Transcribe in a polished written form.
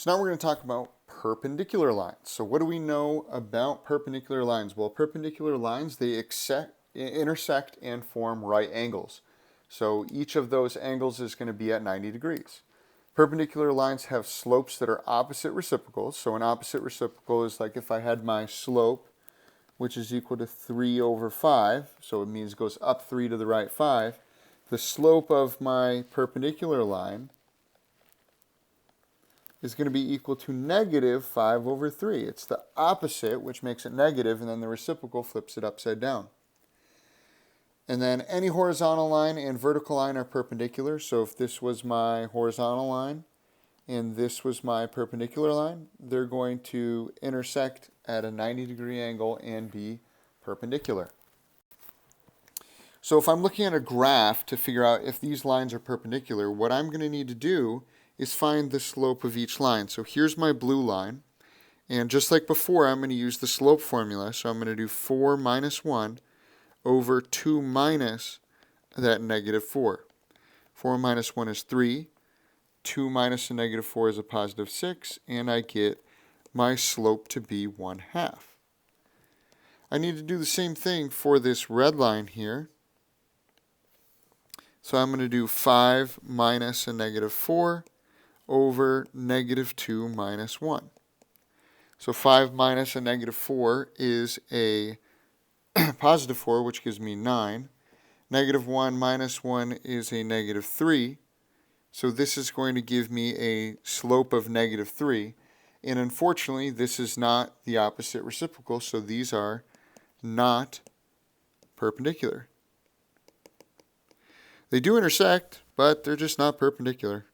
So now we're going to talk about perpendicular lines. So what do we know about perpendicular lines? Well, perpendicular lines, they intersect and form right angles. So each of those angles is going to be at 90 degrees. Perpendicular lines have slopes that are opposite reciprocals. So an opposite reciprocal is like if I had my slope, which is equal to 3 over 5, so it means it goes up 3 to the right 5. The slope of my perpendicular line is going to be equal to negative 5 over 3. It's the opposite, which makes it negative, and then the reciprocal flips it upside down. And then any horizontal line and vertical line are perpendicular. So if this was my horizontal line and this was my perpendicular line, they're going to intersect at a 90-degree angle and be perpendicular. So if I'm looking at a graph to figure out if these lines are perpendicular, what I'm going to need to do is find the slope of each line. So here's my blue line, and just like before, I'm going to use the slope formula. So I'm going to do 4 minus 1 over 2 minus that negative 4. 4 minus 1 is 3. 2 minus a negative 4 is a positive 6, and I get my slope to be 1/2. I need to do the same thing for this red line here. So I'm going to do 5 minus a negative 4 over negative 2 minus 1. So 5 minus a negative 4 is a positive 4, which gives me 9. Negative 1 minus 1 is a negative 3. So this is going to give me a slope of negative 3. And unfortunately, this is not the opposite reciprocal, so these are not perpendicular. They do intersect, but they're just not perpendicular.